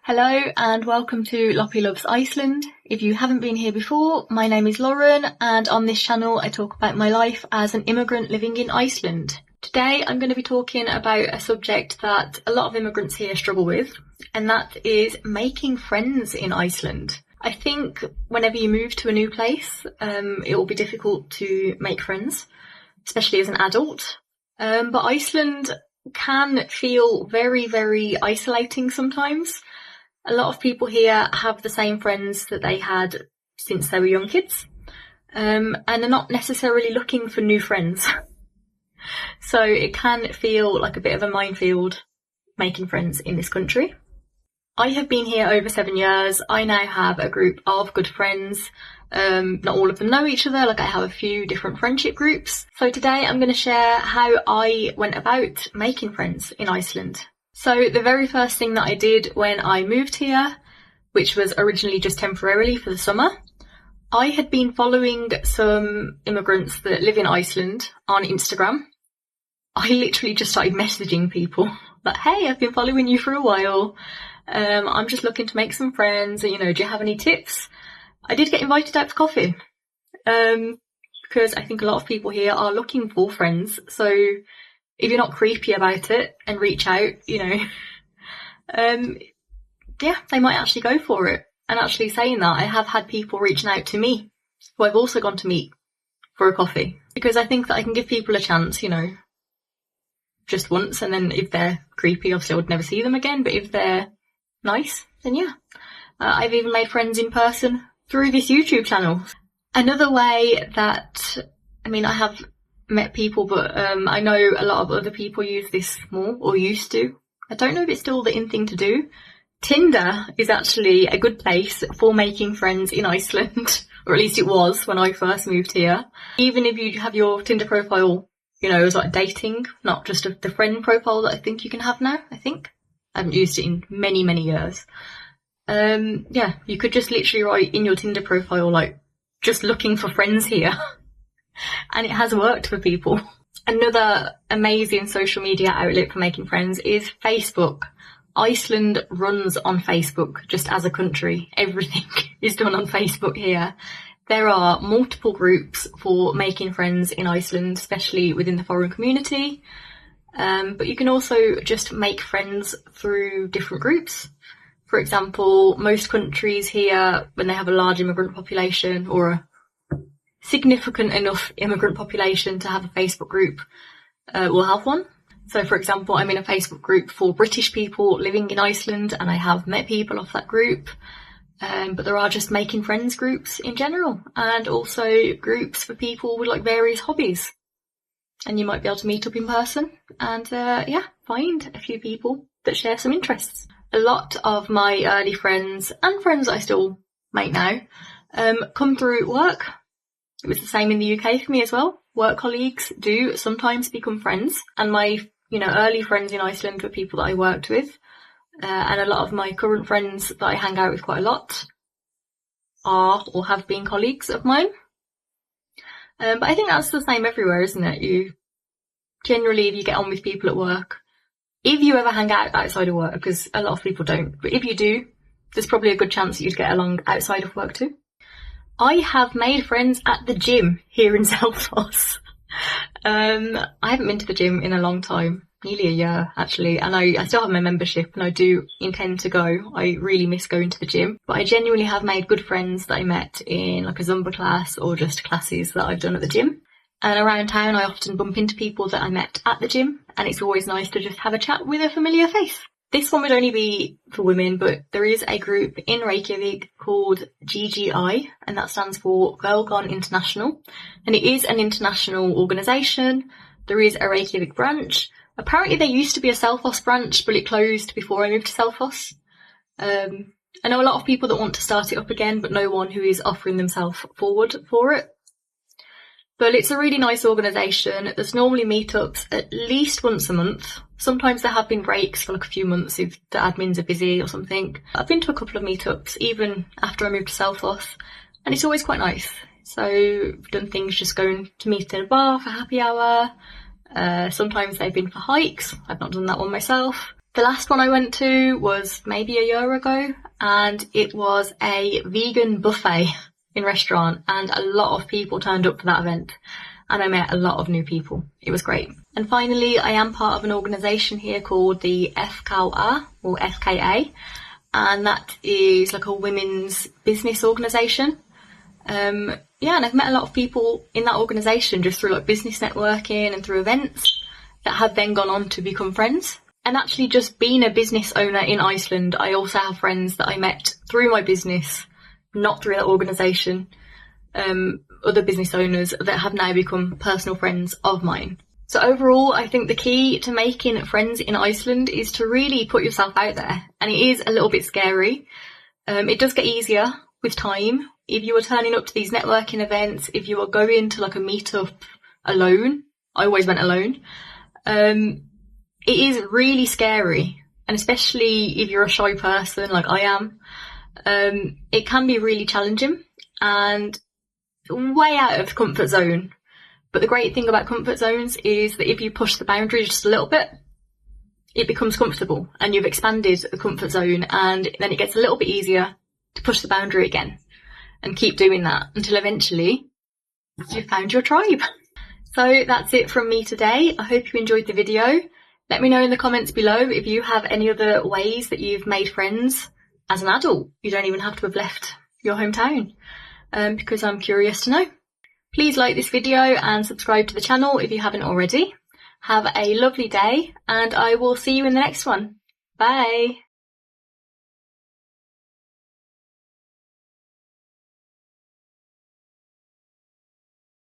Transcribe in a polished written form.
Hello and welcome to Loppy Loves Iceland. If you haven't been here before, my name is Lauren and on this channel I talk about my life as an immigrant living in Iceland. Today I'm going to be talking about a subject that a lot of immigrants here struggle with, and that is making friends in Iceland. I think whenever you move to a new place, it will be difficult to make friends, especially as an adult. But Iceland can feel very, very isolating sometimes. A lot of people here have the same friends that they had since they were young kids, and are not necessarily looking for new friends. So it can feel like a bit of a minefield making friends in this country. I have been here over 7 years. I now have a group of good friends. Not all of them know each other, like I have a few different friendship groups. So today I'm going to share how I went about making friends in Iceland. So the very first thing that I did when I moved here, which was originally just temporarily for the summer, I had been following some immigrants that live in Iceland on Instagram. I literally just started messaging people like, hey, I've been following you for a while. I'm just looking to make some friends. Do you have any tips? I did get invited out for coffee because I think a lot of people here are looking for friends. So if you're not creepy about it and reach out, they might actually go for it. And actually saying that, I have had people reaching out to me who I've also gone to meet for a coffee, because I think that I can give people a chance, just once, and then if they're creepy, obviously I would never see them again, but if they're nice, then yeah. I've even made friends in person through this YouTube channel. Another way that, I have met people, but I know a lot of other people use this more, or used to. I don't know if it's still the in thing to do. Tinder is actually a good place for making friends in Iceland, or at least it was when I first moved here. Even if you have your Tinder profile, as like dating, not just the friend profile that I think you can have now, I haven't used it in many, many years. You could just literally write in your Tinder profile, like, just looking for friends here. And it has worked for people. Another amazing social media outlet for making friends is Facebook. Iceland runs on Facebook just as a country. Everything is done on Facebook here. There are multiple groups for making friends in Iceland, especially within the foreign community. But you can also just make friends through different groups. For example, most countries here, when they have a large immigrant population or a significant enough immigrant population to have a Facebook group, will have one. So for example, I'm in a Facebook group for British people living in Iceland, and I have met people off that group. But there are just making friends groups in general, and also groups for people with like various hobbies. And you might be able to meet up in person and find a few people that share some interests. A lot of my early friends and friends I still make now come through work. It was the same in the UK for me as well. Work colleagues do sometimes become friends, and my early friends in Iceland were people that I worked with, and a lot of my current friends that I hang out with quite a lot are or have been colleagues of mine. But I think that's the same everywhere, isn't it? You generally, if you get on with people at work, if you ever hang out outside of work, because a lot of people don't, but if you do, there's probably a good chance that you'd get along outside of work too. I have made friends at the gym here in Selfoss. I haven't been to the gym in a long time, nearly a year actually, and I still have my membership and I do intend to go. I really miss going to the gym, but I genuinely have made good friends that I met in like a Zumba class or just classes that I've done at the gym. And around town I often bump into people that I met at the gym, and it's always nice to just have a chat with a familiar face. This one would only be for women, but there is a group in Reykjavik called GGI, and that stands for Girl Gone International. And it is an international organisation. There is a Reykjavik branch. Apparently there used to be a Selfoss branch, but it closed before I moved to Selfoss. I know a lot of people that want to start it up again, but no one who is offering themselves forward for it. But it's a really nice organisation. There's normally meetups at least once a month. Sometimes there have been breaks for like a few months if the admins are busy or something. I've been to a couple of meetups even after I moved to Selfoss, and it's always quite nice. So I've done things just going to meet in a bar for happy hour. Sometimes they've been for hikes. I've not done that one myself. The last one I went to was maybe a year ago, and it was a vegan buffet in restaurant, and a lot of people turned up for that event, and I met a lot of new people. It was great. And finally, I am part of an organisation here called the FKA, or FKA, and that is like a women's business organisation. And I've met a lot of people in that organisation just through like business networking and through events that have then gone on to become friends. And actually just being a business owner in Iceland, I also have friends that I met through my business, not through that organisation, other business owners that have now become personal friends of mine. So overall, I think the key to making friends in Iceland is to really put yourself out there. And it is a little bit scary. It does get easier with time. If you are turning up to these networking events, if you are going to like a meetup alone, I always went alone, it is really scary, and especially if you're a shy person like I am, it can be really challenging and way out of comfort zone. But the great thing about comfort zones is that if you push the boundaries just a little bit, it becomes comfortable and you've expanded the comfort zone, and then it gets a little bit easier to push the boundary again and keep doing that until eventually you've found your tribe. So that's it from me today. I hope you enjoyed the video. Let me know in the comments below if you have any other ways that you've made friends as an adult. You don't even have to have left your hometown, because I'm curious to know. Please like this video and subscribe to the channel if you haven't already. Have a lovely day, and I will see you in the next one. Bye!